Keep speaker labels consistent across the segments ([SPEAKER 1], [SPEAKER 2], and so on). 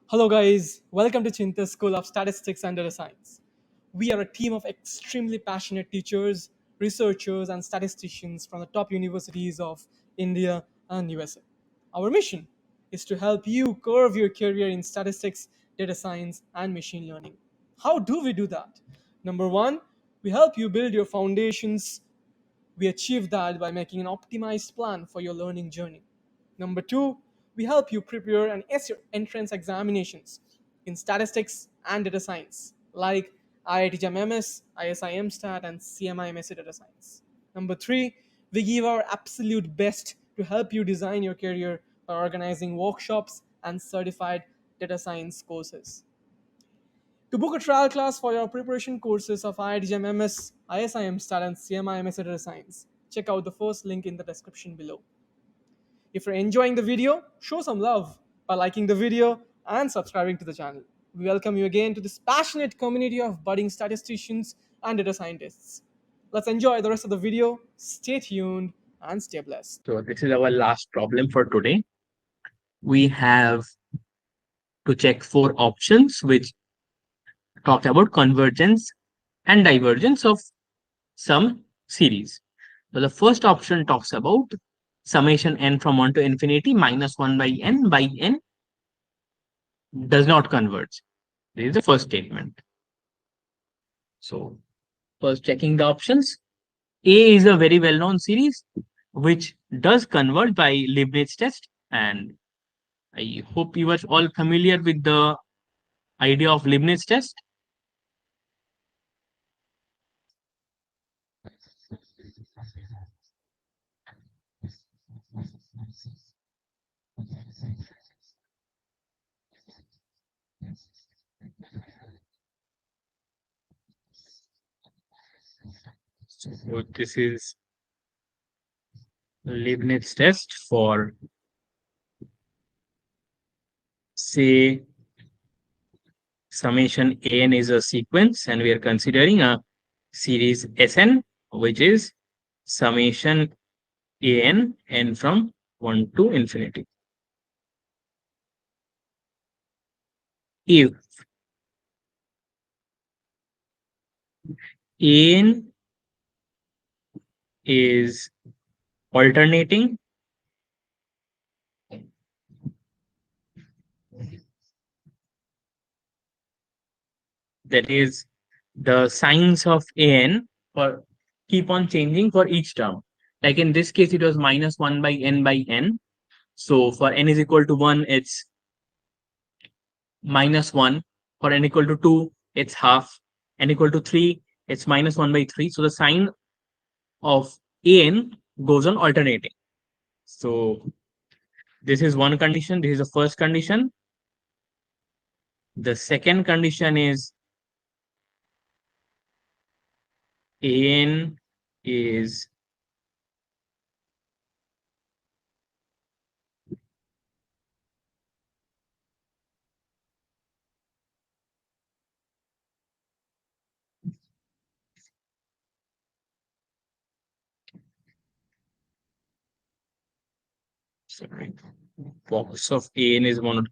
[SPEAKER 1] Hello, guys. Welcome to Cheenta School of Statistics and Data Science. We are a team of extremely passionate teachers, researchers, and statisticians from the top universities of India and USA. Our mission is to help you curve your career in statistics, data science, and machine learning. How do we do that? Number one, we help you build your foundations. We achieve that by making an optimized plan for your learning journey. Number two, we help you prepare and ace your entrance examinations in statistics and data science, like IIT MS, ISI Mstat, and CMI MSc Data Science. Number three, we give our absolute best to help you design your career by organizing workshops and certified data science courses. To book a trial class for your preparation courses of IIT MS, ISI Mstat, and CMI MSc Data Science, check out the first link in the description below. If you're enjoying the video, show some love by liking the video and subscribing to the channel. We welcome you again to this passionate community of budding statisticians and data scientists. Let's enjoy the rest of the video. Stay tuned and stay blessed.
[SPEAKER 2] So this is our last problem for today. We have to check four options which talk about convergence and divergence of some series. So the first option talks about summation n from 1 to infinity minus 1 by n does not converge. This is the first statement. So first checking the options. A is a very well-known series which does converge by Leibniz test, and I hope you are all familiar with the idea of Leibniz test. So this is Leibniz test for, say, summation an is a sequence, and we are considering a series Sn, which is summation n from 1 to infinity. If an is alternating, that is, the signs of an for keep on changing for each term. Like in this case, it was minus 1 by n. So for n is equal to 1, it's minus 1. For n equal to 2, it's half. N equal to 3, it's minus 1 by 3. So the sign of an goes on alternating. So this is one condition. This is the first condition. The second condition is an is sorry, box of an is monotonically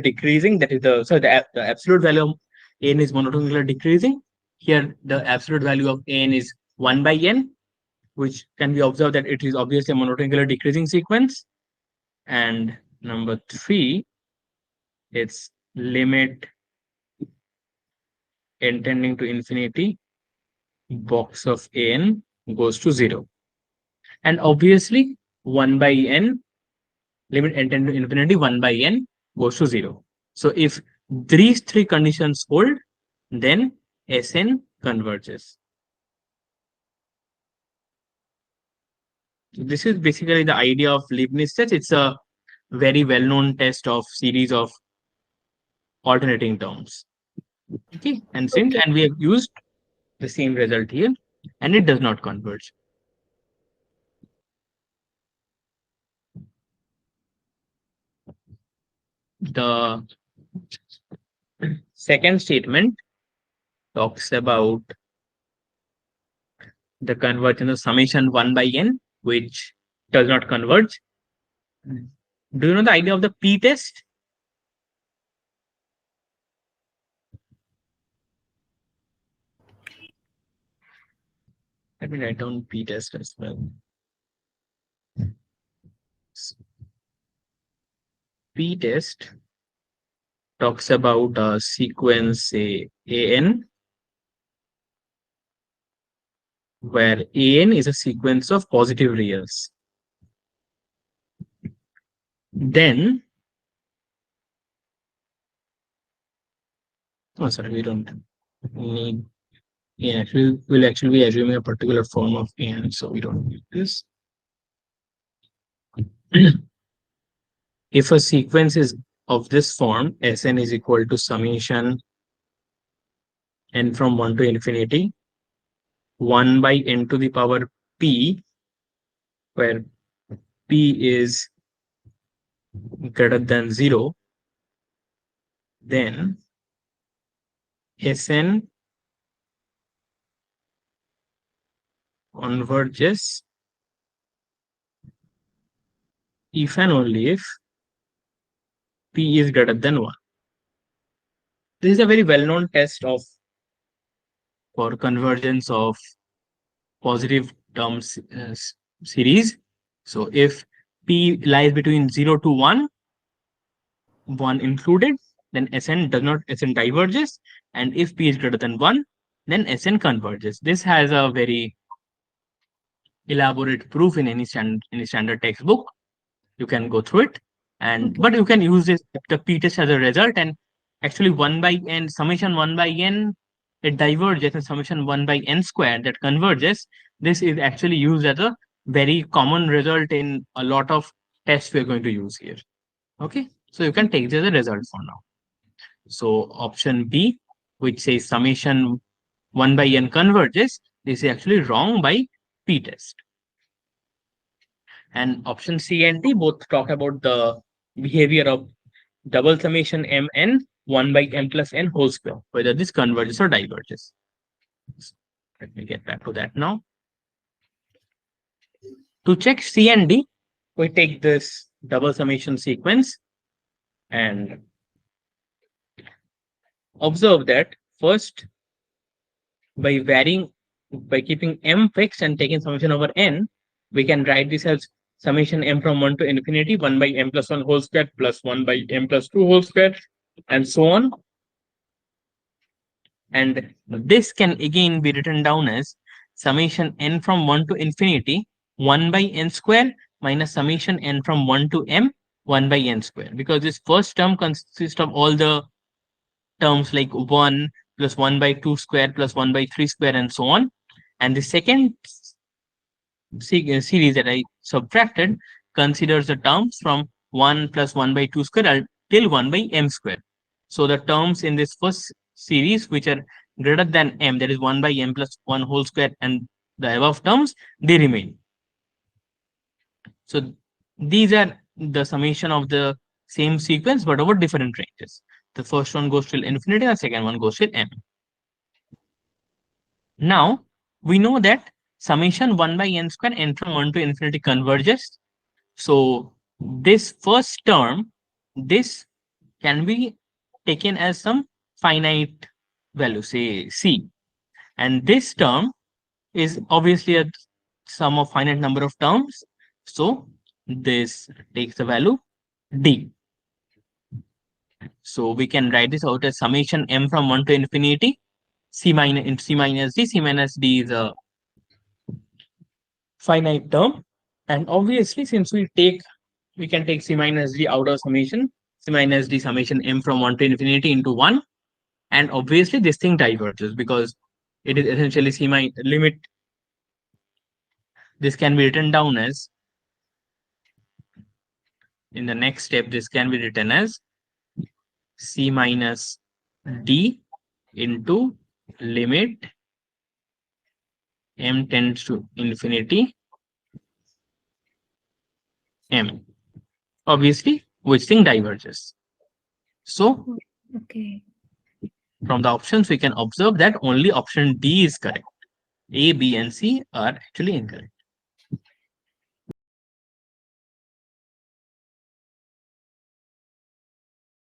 [SPEAKER 2] decreasing. That is the absolute value of n is monotonically decreasing. Here the absolute value of n is 1 by n, which can be observed that it is obviously a monotonically decreasing sequence. And number 3, it's limit n tending to infinity, box of n goes to 0. And obviously 1 by n, limit n tending to infinity, 1 by n goes to 0. So if these three conditions hold, then Sn converges. So this is basically the idea of Leibniz test. It's a very well-known test of series of alternating terms. Okay, and we have used the same result here, and it does not converge. The second statement talks about the convergence of summation 1 by n, which does not converge. Do you know the idea of the p-test? Let me write down p test as well. P test talks about a sequence, say an, where an is a sequence of positive reals. Then, oh sorry, we don't need an. Actually, we'll actually be assuming a particular form of an, so we don't need this. If a sequence is of this form, Sn is equal to summation n from 1 to infinity 1 by n to the power p, where p is greater than 0, then Sn converges if and only if p is greater than 1. This is a very well-known test of for convergence of positive terms series. So if p lies between 0 to 1, 1 included, then Sn diverges, and if p is greater than 1, then Sn converges. This has a very elaborate proof in any standard textbook. You can go through it, and
[SPEAKER 1] Okay.
[SPEAKER 2] but you can use this the p-test as a result, and actually 1 by n summation 1 by n, it diverges, and summation 1 by n squared that converges. This is actually used as a very common result in a lot of tests we're going to use here. Okay, so you can take this as a result for now. So option B, which says summation 1 by n converges, this is actually wrong by p-test. And option C and D both talk about the behavior of double summation mn 1 by m plus n whole square, whether this converges or diverges. Let me get back to that now. To check C and D, we take this double summation sequence and observe that first, by varying, by keeping m fixed and taking summation over n, we can write this as summation m from 1 to infinity 1 by m plus 1 whole square plus 1 by m plus 2 whole square, and so on. And this can again be written down as summation n from 1 to infinity 1 by n square minus summation n from 1 to m 1 by n square, because this first term consists of all the terms like 1 plus 1 by 2 square plus 1 by 3 square and so on. And the second series that I subtracted considers the terms from 1 plus 1 by 2 square till 1 by m square. So the terms in this first series which are greater than m, that is 1 by m plus 1 whole square, and the above terms, they remain. So these are the summation of the same sequence but over different ranges. The first one goes till infinity, the second one goes till m. Now we know that summation 1 by n square n from 1 to infinity converges. So this first term, this can be taken as some finite value, say c. And this term is obviously a sum of finite number of terms. So this takes the value d. So we can write this out as summation m from 1 to infinity c minus d. C minus d is a finite term. And obviously, since we can take c minus d out of summation, c minus d summation m from 1 to infinity into 1. And obviously, this thing diverges because it is essentially c minus limit. This can be written down as, in the next step, this can be written as c minus d into limit m tends to infinity m. Obviously, which thing diverges. So
[SPEAKER 3] Okay.
[SPEAKER 2] from the options, we can observe that only option D is correct. A, B, and C are actually incorrect.